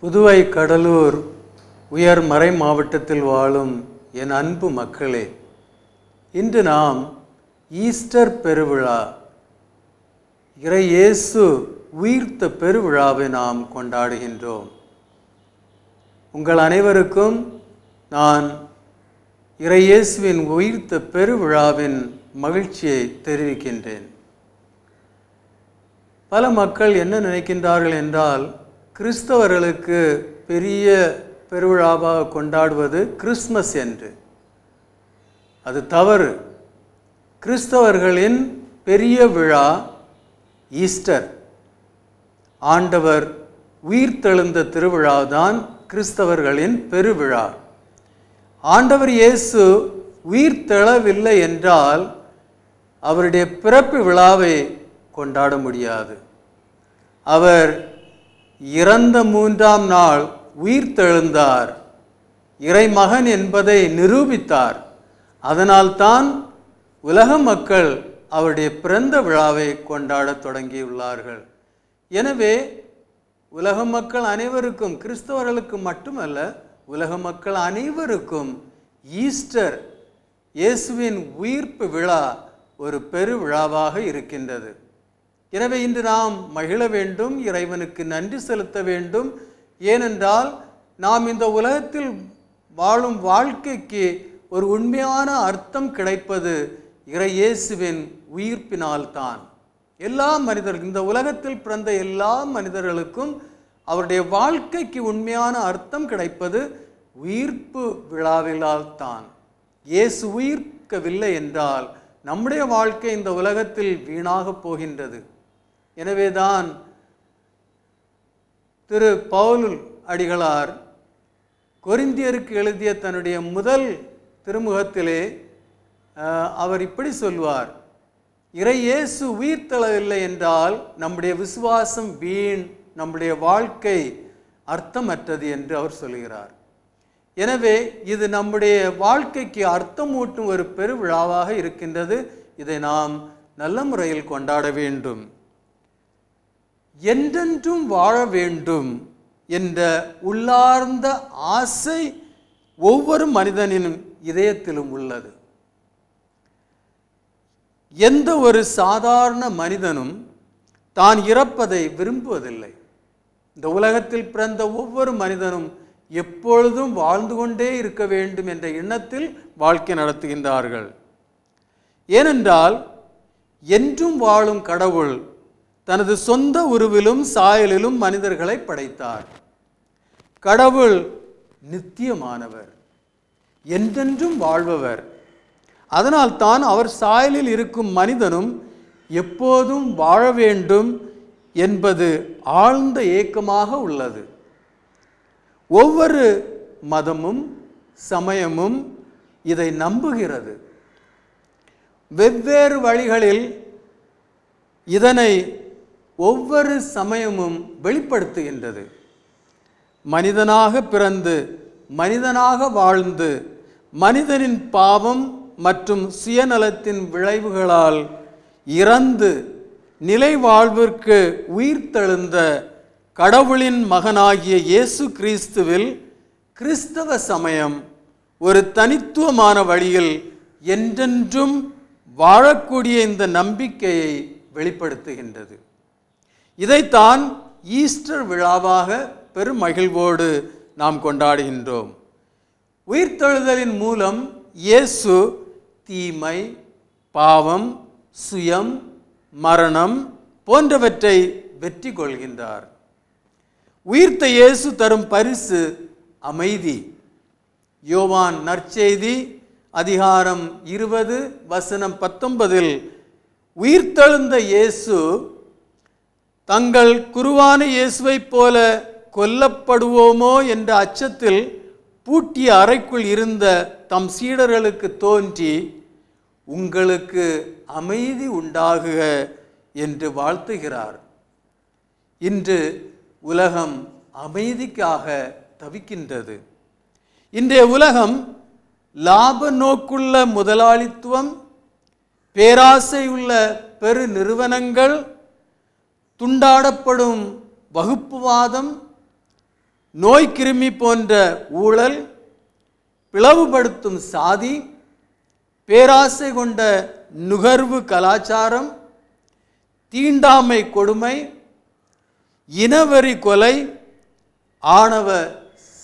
புதுவை கடலூர் உயர் மறை மாவட்டத்தில் வாழும் என் அன்பு மக்களே, இன்று நாம் ஈஸ்டர் பெருவிழா, இறை இயேசு உயிர்த்த பெருவிழாவை நாம் கொண்டாடுகின்றோம். உங்கள் அனைவருக்கும் நான் இறை இயேசுவின் உயிர்த்த பெருவிழாவின் மகிழ்ச்சியை தெரிவிக்கின்றேன். பல மக்கள் என்ன நினைக்கின்றார்கள் என்றால், கிறிஸ்தவர்களுக்கு பெரிய பெருவிழாவாக கொண்டாடுவது கிறிஸ்மஸ் என்று. அது தவறு. கிறிஸ்தவர்களின் பெரிய விழா ஈஸ்டர். ஆண்டவர் உயிர்த்தெழுந்த திருவிழாதான் கிறிஸ்தவர்களின் பெருவிழா. ஆண்டவர் இயேசு உயிர்த்தெழவில்லை என்றால் அவருடைய பிறப்பு விழாவை கொண்டாட முடியாது. அவர் இறந்த 3ஆம் நாள் உயிர்த்தெழுந்தார், இறைமகன் என்பதை நிரூபித்தார். அதனால்தான் உலக மக்கள் அவருடைய பிறந்த விழாவை கொண்டாட தொடங்கியுள்ளார்கள். எனவே உலக மக்கள் அனைவருக்கும், கிறிஸ்தவர்களுக்கு மட்டுமல்ல, உலக மக்கள் அனைவருக்கும் ஈஸ்டர், இயேசுவின் உயிர்ப்பு விழா ஒரு பெருவிழாவாக இருக்கின்றது. எனவே இன்று நாம் மகிழ வேண்டும், இறைவனுக்கு நன்றி செலுத்த வேண்டும். ஏனென்றால் நாம் இந்த உலகத்தில் வாழும் வாழ்க்கைக்கு ஒரு உண்மையான அர்த்தம் கிடைப்பது இறை இயேசுவின் உயிர்ப்பினால்தான். எல்லா மனிதர்கள், இந்த உலகத்தில் பிறந்த எல்லா மனிதர்களுக்கும் அவருடைய வாழ்க்கைக்கு உண்மையான அர்த்தம் கிடைப்பது உயிர்ப்பு விழாவினால் தான். இயேசு உயிர்க்கவில்லை என்றால் நம்முடைய வாழ்க்கை இந்த உலகத்தில் வீணாக போகின்றது. எனவேதான் திரு பவுல் அடிகளார் கொரிந்தியருக்கு எழுதிய தன்னுடைய முதல் திருமுகத்திலே அவர் இப்படி சொல்வார்: இறை இயேசு உயிர்த்தெழவில்லை என்றால் நம்முடைய விசுவாசம் வீண், நம்முடைய வாழ்க்கை அர்த்தமற்றது என்று அவர் சொல்கிறார். எனவே இது நம்முடைய வாழ்க்கைக்கு அர்த்தமூட்டும் ஒரு பெருவிழாவாக இருக்கின்றது. இதை நாம் நல்ல முறையில் கொண்டாட வேண்டும். என்றென்றும் வாழ வேண்டும் என்ற உள்ளார்ந்த ஆசை ஒவ்வொரு மனிதனின் இதயத்திலும் உள்ளது. எந்த ஒரு சாதாரண மனிதனும் தான் இறப்பதை விரும்புவதில்லை. இந்த உலகத்தில் பிறந்த ஒவ்வொரு மனிதனும் எப்பொழுதும் வாழ்ந்து கொண்டே இருக்க வேண்டும் என்ற எண்ணத்தில் வாழ்க்கை நடத்துகின்றார்கள். ஏனென்றால் என்றும் வாழும் கடவுள் தனது சொந்த உருவிலும் சாயலிலும் மனிதர்களை படைத்தார். கடவுள் நித்தியமானவர், என்றென்றும் வாழ்பவர். அதனால் தான் அவர் சாயலில் இருக்கும் மனிதனும் எப்போதும் வாழ வேண்டும் என்பது ஆழ்ந்த ஏக்கமாக உள்ளது. ஒவ்வொரு மதமும் சமயமும் இதை நம்புகிறது. வெவ்வேறு வழிகளில் இதனை ஒவ்வொரு சமயமும் வெளிப்படுத்துகின்றது. மனிதனாக பிறந்து மனிதனாக வாழ்ந்து மனிதனின் பாவம் மற்றும் சுயநலத்தின் விளைவுகளால் இறந்து நிலை வாழ்விற்கு உயிர்த்தெழுந்த கடவுளின் மகனாகிய இயேசு கிறிஸ்துவில் கிறிஸ்தவ சமயம் ஒரு தனித்துவமான வழியில் என்றென்றும் வாழக்கூடிய இந்த நம்பிக்கையை வெளிப்படுத்துகின்றது. இதைத்தான் ஈஸ்டர் விழாவாக பெருமகிழ்வோடு நாம் கொண்டாடுகின்றோம். உயிர்த்தெழுதலின் மூலம் இயேசு தீமை, பாவம், சுயம், மரணம் போன்றவற்றை வெற்றி கொள்கின்றார். உயிர்த்த இயேசு தரும் பரிசு அமைதி. யோவான் நற்செய்தி அதிகாரம் 20 வசனம் 19 உயிர்த்தெழுந்த இயேசு தங்கள் குருவான இயேசுவைப் போல கொல்லப்படுவோமோ என்ற அச்சத்தில் பூட்டிய அறைக்குள் இருந்த தம் சீடர்களுக்கு தோன்றி உங்களுக்கு அமைதி உண்டாகுக என்று வாழ்த்துகிறார். இன்று உலகம் அமைதிக்காக தவிக்கின்றது. இன்றைய உலகம் லாப நோக்குள்ள முதலாளித்துவம், பேராசையுள்ள பெரு நிறுவனங்கள், துண்டாடப்படும் வகுப்புவாதம், நோய் கிருமி போன்ற ஊழல், பிளவுபடுத்தும் சாதி, பேராசை கொண்ட நுகர்வு கலாச்சாரம், தீண்டாமை கொடுமை, இனவெறி கொலை, ஆணவ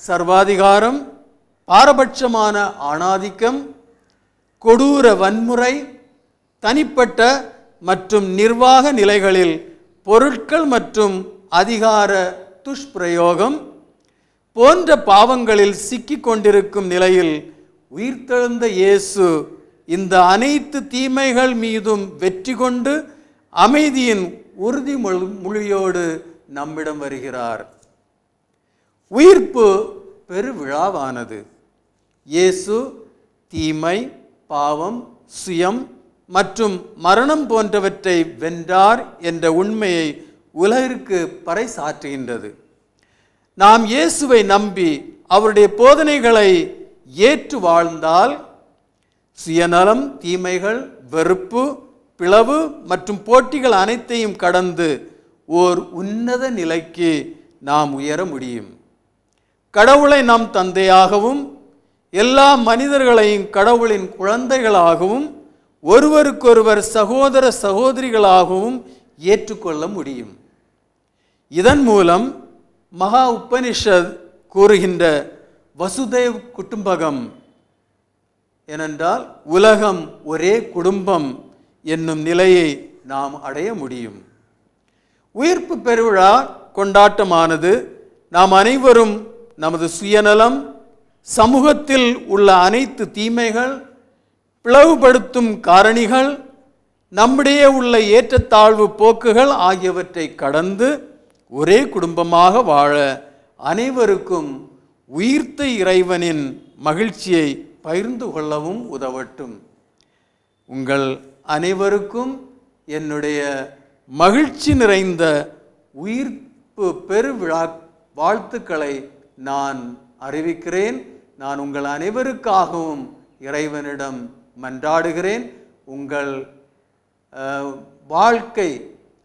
சர்வாதிகாரம், பாரபட்சமான ஆணாதிக்கம், கொடூர வன்முறை, தனிப்பட்ட மற்றும் நிர்வாக நிலைகளில் பொருட்கள் மற்றும் அதிகார துஷ்பிரயோகம் போன்ற பாவங்களில் சிக்கிக் கொண்டிருக்கும் நிலையில் உயிர்த்தெழுந்த இயேசு இந்த அனைத்து தீமைகள் மீதும் வெற்றி கொண்டு அமைதியின் உறுதிமொழியோடு நம்மிடம் வருகிறார். உயிர்ப்பு பெருவிழாவானது. இயேசு தீமை, பாவம், சுயம் மற்றும் மரணம் போன்றவற்றை வென்றார் என்ற உண்மையை உலகிற்கு பறைசாற்றுகின்றது. நாம் இயேசுவை நம்பி அவருடைய போதனைகளை ஏற்று வாழ்ந்தால் சுயநலம், தீமைகள், வெறுப்பு, பிளவு மற்றும் போட்டிகள் அனைத்தையும் கடந்து ஓர் உன்னத நிலைக்கு நாம் உயர முடியும். கடவுளை நம் தந்தையாகவும் எல்லா மனிதர்களையும் கடவுளின் குழந்தைகளாகவும் ஒருவருக்கொருவர் சகோதர சகோதரிகளாகவும் ஏற்றுக்கொள்ள முடியும். இதன் மூலம் மகா உபனிஷத் கூறுகின்ற வசுதேவ் குடும்பகம், ஏனென்றால் உலகம் ஒரே குடும்பம் என்னும் நிலையை நாம் அடைய முடியும். உயிர்ப்பு பெருவிழா கொண்டாட்டமானது நாம் அனைவரும் நமது சுயநலம், சமூகத்தில் உள்ள அனைத்து தீமைகள், பிளவுபடுத்தும் காரணிகள், நம்மிடையே உள்ள ஏற்றத்தாழ்வு போக்குகள் ஆகியவற்றை கடந்து ஒரே குடும்பமாக வாழ அனைவருக்கும் உயிர்த்த இறைவனின் மகிழ்ச்சியை பகிர்ந்து கொள்ளவும் உதவட்டும். உங்கள் அனைவருக்கும் என்னுடைய மகிழ்ச்சி நிறைந்த உயிர்ப்பு பெருவிழா வாழ்த்துக்களை நான் அறிவிக்கிறேன். நான் உங்கள் அனைவருக்காகவும் இறைவனிடம் மன்றாடுகிறேன். உங்கள் வாழ்க்கை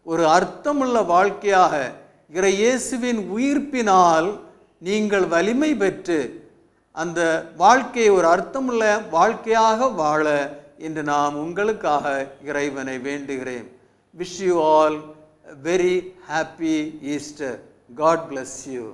ஒரு அர்த்தமுள்ள வாழ்க்கையாக இறை இயேசுவின் உயிர்ப்பினால் நீங்கள் வலிமை பெற்று அந்த வாழ்க்கையை ஒரு அர்த்தமுள்ள வாழ்க்கையாக வாழ இன்று நான் உங்களுக்காக இறைவனை வேண்டுகிறேன். Wish you all a very happy Easter. God bless you.